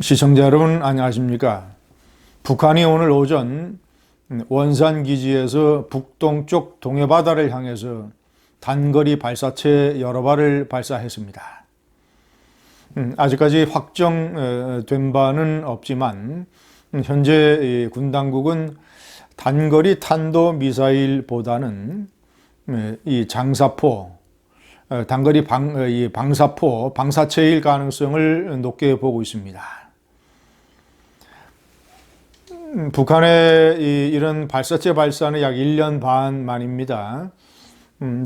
시청자 여러분 안녕하십니까? 북한이 오늘 오전 원산 기지에서 북동쪽 동해바다를 향해서 단거리 발사체 여러 발을 발사했습니다. 아직까지 확정된 바는 없지만 현재 군 당국은 단거리 탄도 미사일보다는 이 장사포, 단거리 방사포, 방사체일 가능성을 높게 보고 있습니다. 북한의 이런 발사체 발사는 약 1년 반 만입니다.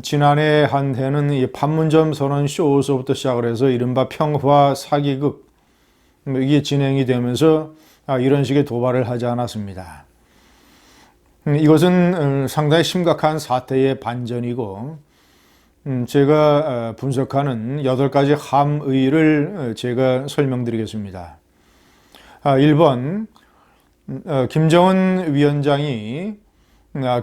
지난해 한 해는 이 판문점 선언 쇼에서부터 시작을 해서 이른바 평화 사기극, 이게 진행이 되면서 이런 식의 도발을 하지 않았습니다. 이것은 상당히 심각한 사태의 반전이고, 제가 분석하는 8가지 함의를 제가 설명드리겠습니다. 1번, 김정은 위원장이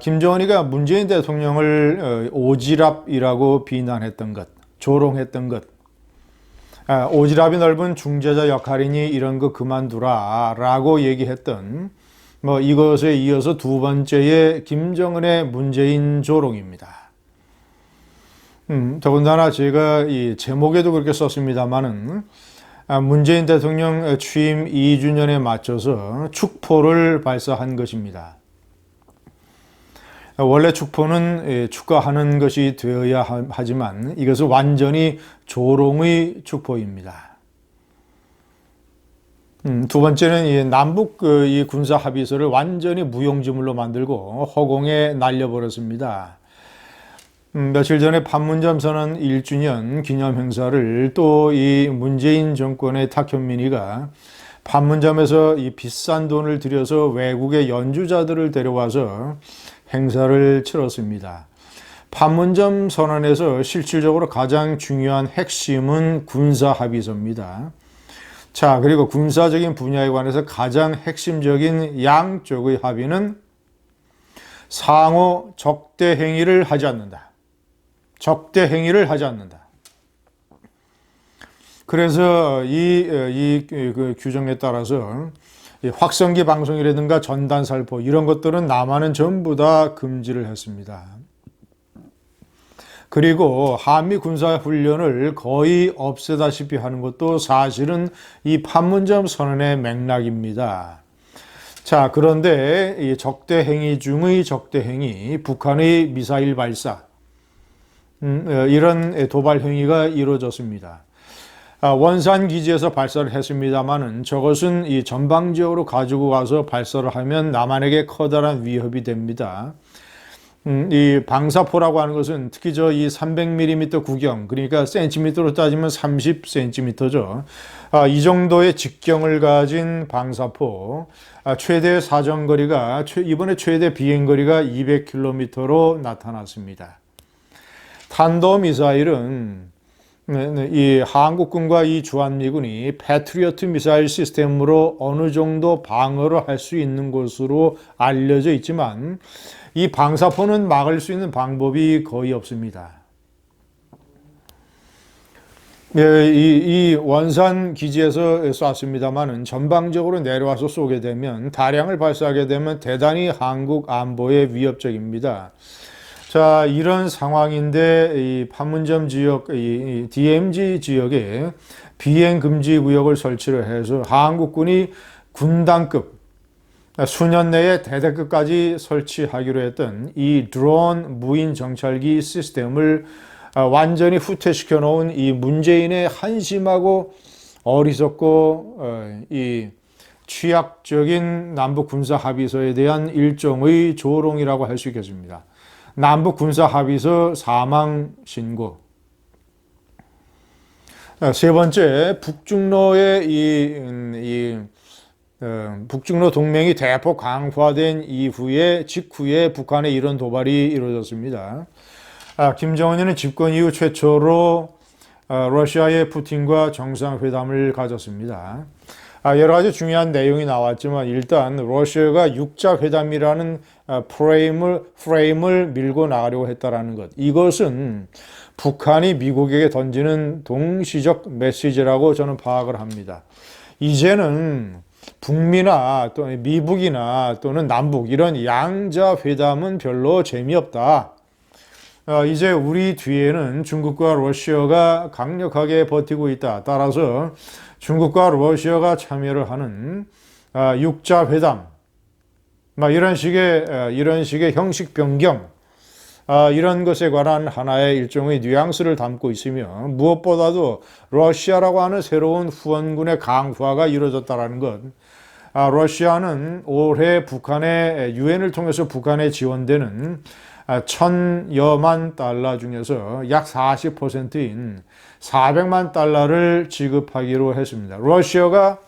김정은이가 문재인 대통령을 오지랖이라고 비난했던 것, 조롱했던 것, 오지랖이 넓은 중재자 역할이니 이런 거 그만두라 라고 얘기했던 이것에 이어서 두 번째의 김정은의 문재인 조롱입니다. 더군다나 제가 이 제목에도 그렇게 썼습니다만은 문재인 대통령 취임 2주년에 맞춰서 축포를 발사한 것입니다. 원래 축포는 축하하는 것이 되어야 하지만 이것은 완전히 조롱의 축포입니다. 두 번째는 이 남북 이 군사 합의서를 완전히 무용지물로 만들고 허공에 날려버렸습니다. 며칠 전에 판문점 선언 1주년 기념 행사를 또 이 문재인 정권의 탁현민이가 판문점에서 이 비싼 돈을 들여서 외국의 연주자들을 데려와서 행사를 치렀습니다. 판문점 선언에서 실질적으로 가장 중요한 핵심은 군사 합의서입니다. 자, 그리고 군사적인 분야에 관해서 가장 핵심적인 양쪽의 합의는 상호 적대 행위를 하지 않는다. 적대 행위를 하지 않는다. 그래서 이 규정에 따라서 확성기 방송이라든가 전단 살포 이런 것들은 남한은 전부 다 금지를 했습니다. 그리고 한미 군사 훈련을 거의 없애다시피 하는 것도 사실은 이 판문점 선언의 맥락입니다. 자, 그런데 이 적대 행위 중의 적대 행위, 북한의 미사일 발사, 이런 도발 행위가 이루어졌습니다. 원산 기지에서 발사를 했습니다만은 저것은 이 전방지역으로 가지고 가서 발사를 하면 남한에게 커다란 위협이 됩니다. 이 방사포라고 하는 것은 특히 이 300mm 구경, 그러니까 센티미터로 따지면 30cm죠. 이 정도의 직경을 가진 방사포, 최대 사정거리가 이번에 최대 비행거리가 200km로 나타났습니다. 탄도미사일은 이 한국군과 이 주한미군이 패트리어트 미사일 시스템으로 어느 정도 방어를 할 수 있는 것으로 알려져 있지만 이 방사포는 막을 수 있는 방법이 거의 없습니다. 이 원산 기지에서 쐈습니다만은 전방적으로 내려와서 쏘게 되면 다량을 발사하게 되면 대단히 한국 안보에 위협적입니다. 자, 이런 상황인데 이 판문점 지역, 이 DMZ 지역에 비행 금지 구역을 설치를 해서 한국군이 군단급 수년 내에 대대급까지 설치하기로 했던 이 드론 무인 정찰기 시스템을 완전히 후퇴시켜 놓은 이 문재인의 한심하고 어리석고 이 취약적인 남북 군사 합의서에 대한 일종의 조롱이라고 할 수 있겠습니다. 남북 군사 합의서 사망 신고. 세 번째, 북중로의 북중로 동맹이 대폭 강화된 직후에 북한의 이런 도발이 이루어졌습니다. 김정은이는 집권 이후 최초로 러시아의 푸틴과 정상회담을 가졌습니다. 여러 가지 중요한 내용이 나왔지만 일단 러시아가 육자회담이라는 프레임을 밀고 나가려고 했다는 것. 이것은 북한이 미국에게 던지는 동시적 메시지라고 저는 파악을 합니다. 이제는 북미나 또 미북이나 또는 남북 이런 양자 회담은 별로 재미없다. 이제 우리 뒤에는 중국과 러시아가 강력하게 버티고 있다. 따라서 중국과 러시아가 참여를 하는 육자 회담, 이런 식의 형식 변경, 이런 것에 관한 하나의 일종의 뉘앙스를 담고 있으며 무엇보다도 러시아라고 하는 새로운 후원군의 강화가 이루어졌다는 것. 러시아는 올해 북한의 유엔을 통해서 북한에 지원되는 1,000여만 달러 중에서 약 40%인 400만 달러를 지급하기로 했습니다. 러시아가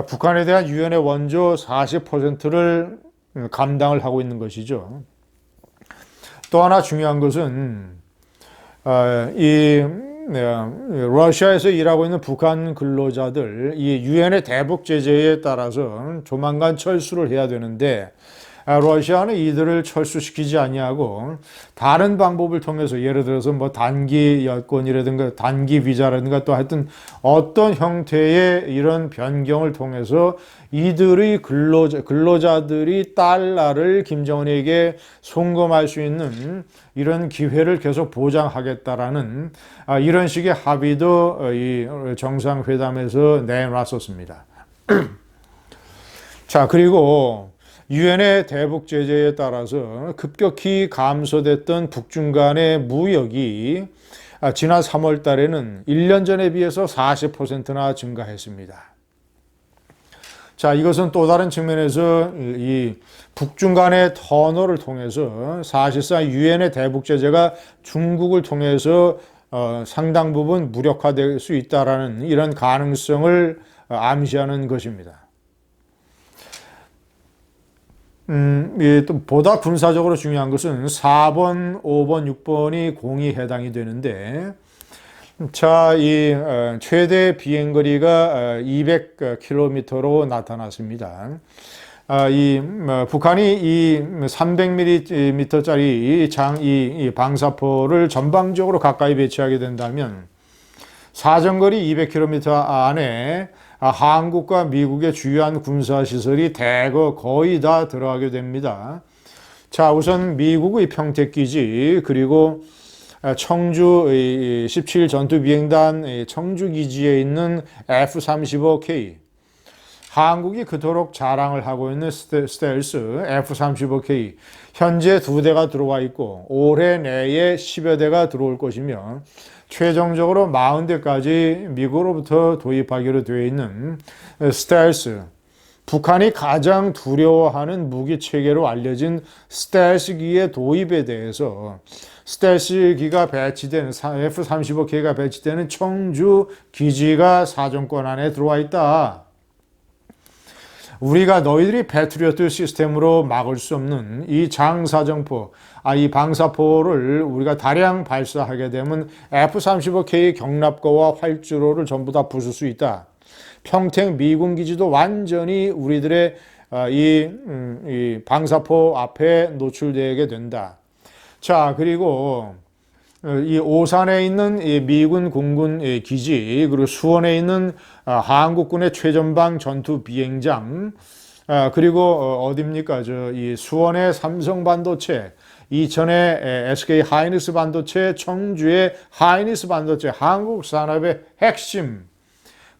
북한에 대한 유엔의 원조 40%를 감당을 하고 있는 것이죠. 또 하나 중요한 것은 러시아에서 일하고 있는 북한 근로자들 이 유엔의 대북 제재에 따라서 조만간 철수를 해야 되는데 러시아는 이들을 철수시키지 아니하고 다른 방법을 통해서 예를 들어서 뭐 단기 여권이라든가 단기 비자라든가 또 하여튼 어떤 형태의 이런 변경을 통해서 이들의 근로자들이 달러를 김정은에게 송금할 수 있는 이런 기회를 계속 보장하겠다라는 이런 식의 합의도 이 정상회담에서 내놨었습니다. 자, 그리고 유엔의 대북 제재에 따라서 급격히 감소됐던 북중 간의 무역이 지난 3월 달에는 1년 전에 비해서 40%나 증가했습니다. 자, 이것은 또 다른 측면에서 이 북중 간의 터널을 통해서 사실상 유엔의 대북 제재가 중국을 통해서 상당 부분 무력화될 수 있다라는 이런 가능성을 암시하는 것입니다. 또 보다 군사적으로 중요한 것은 4번, 5번, 6번이 공이 해당이 되는데, 자, 이 최대 비행거리가 200km로 나타났습니다. 북한이 이 300mm짜리 이 방사포를 전방적으로 가까이 배치하게 된다면 사정거리 200km 안에 한국과 미국의 주요한 군사시설이 대거 거의 다 들어가게 됩니다. 자, 우선 미국의 평택기지 그리고 청주 17 전투비행단 청주기지에 있는 F-35K, 한국이 그토록 자랑을 하고 있는 스텔스 F-35K, 현재 2대가 들어와 있고 올해 내에 10여 대가 들어올 것이며 최종적으로 40대까지 미국으로부터 도입하기로 되어 있는 스텔스, 북한이 가장 두려워하는 무기체계로 알려진 스텔스기의 도입에 대해서 스텔스기가 배치된 F-35K가 배치되는 청주 기지가 사정권 안에 들어와 있다. 우리가 너희들이 패트리어트 시스템으로 막을 수 없는 이 장사정포, 이 방사포를 우리가 다량 발사하게 되면 F-35K 경납고와 활주로를 전부 다 부술 수 있다. 평택 미군 기지도 완전히 우리들의 이 방사포 앞에 노출되게 된다. 자, 그리고 이 오산에 있는 이 미군 공군 기지, 그리고 수원에 있는 한국군의 최전방 전투 비행장, 그리고 어디입니까? 이 수원의 삼성 반도체, 이천의 SK 하이닉스 반도체, 청주의 하이닉스 반도체, 한국 산업의 핵심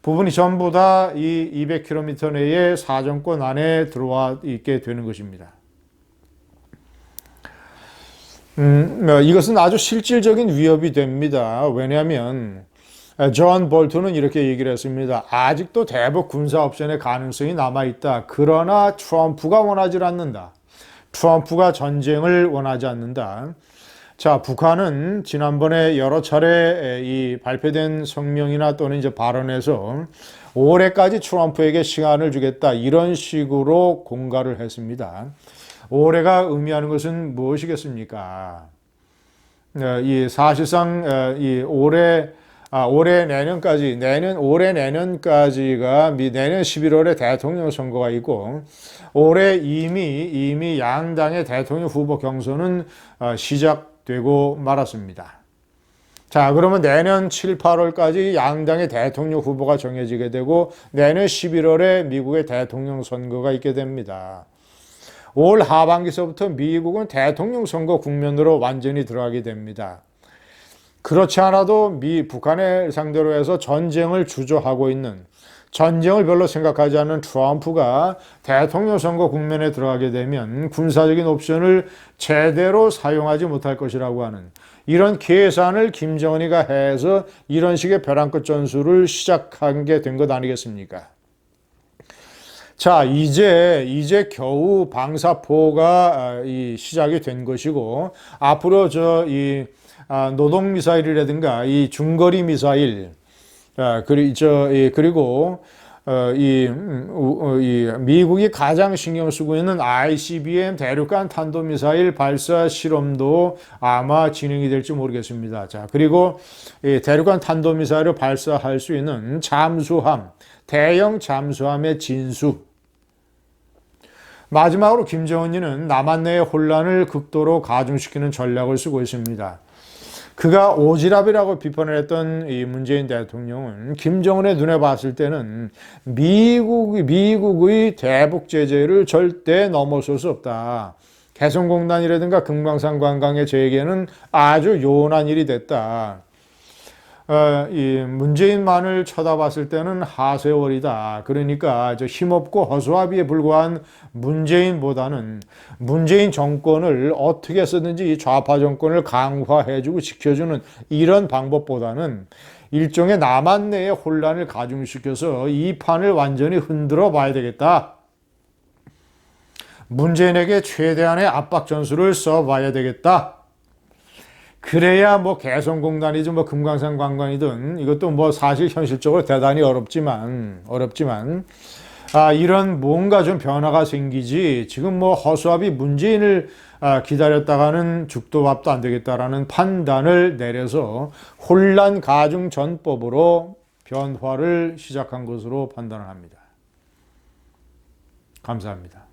부분이 전부 다 이 200km 내의 사정권 안에 들어와 있게 되는 것입니다. 이것은 아주 실질적인 위협이 됩니다. 왜냐하면 존 볼턴은 이렇게 얘기를 했습니다. 아직도 대북 군사 옵션의 가능성이 남아있다. 그러나 트럼프가 원하지 않는다. 트럼프가 전쟁을 원하지 않는다. 자, 북한은 지난번에 여러 차례 이 발표된 성명이나 또는 이제 발언에서 올해까지 트럼프에게 시간을 주겠다. 이런 식으로 공가를 했습니다. 올해가 의미하는 것은 무엇이겠습니까? 사실상 올해 내년까지 내년까지가 내년 11월에 대통령 선거가 있고 올해 이미 양당의 대통령 후보 경선은 시작되고 말았습니다. 자, 그러면 내년 7, 8월까지 양당의 대통령 후보가 정해지게 되고 내년 11월에 미국의 대통령 선거가 있게 됩니다. 올 하반기서부터 미국은 대통령 선거 국면으로 완전히 들어가게 됩니다. 그렇지 않아도 북한을 상대로 해서 전쟁을 주저하고 있는, 전쟁을 별로 생각하지 않는 트럼프가 대통령 선거 국면에 들어가게 되면 군사적인 옵션을 제대로 사용하지 못할 것이라고 하는 이런 계산을 김정은이가 해서 이런 식의 벼랑 끝 전술을 시작한 게 된 것 아니겠습니까? 자, 이제 겨우 방사포가 시작이 된 것이고, 앞으로 노동 미사일이라든가 이 중거리 미사일, 그리고 미국이 가장 신경 쓰고 있는 ICBM 대륙간 탄도미사일 발사 실험도 아마 진행이 될지 모르겠습니다. 자, 그리고 이 대륙간 탄도미사일을 발사할 수 있는 잠수함, 대형 잠수함의 진수. 마지막으로 김정은이는 남한 내의 혼란을 극도로 가중시키는 전략을 쓰고 있습니다. 그가 오지랖이라고 비판을 했던 이 문재인 대통령은 김정은의 눈에 봤을 때는 미국의 대북 제재를 절대 넘어설 수 없다. 개성공단이라든가 금강산 관광의 재개는 아주 요원한 일이 됐다. 이 문재인만을 쳐다봤을 때는 하세월이다. 그러니까 힘없고 허수아비에 불과한 문재인보다는 문재인 정권을 어떻게 해서든지 이 좌파 정권을 강화해주고 지켜주는 이런 방법보다는 일종의 남한 내의 혼란을 가중시켜서 이 판을 완전히 흔들어 봐야 되겠다. 문재인에게 최대한의 압박 전술을 써봐야 되겠다. 그래야 뭐 개성공단이든 뭐 금강산 관광이든 이것도 뭐 사실 현실적으로 대단히 어렵지만 이런 뭔가 좀 변화가 생기지 지금 뭐 허수아비 문재인을 기다렸다가는 죽도 밥도 안 되겠다라는 판단을 내려서 혼란 가중 전법으로 변화를 시작한 것으로 판단을 합니다. 감사합니다.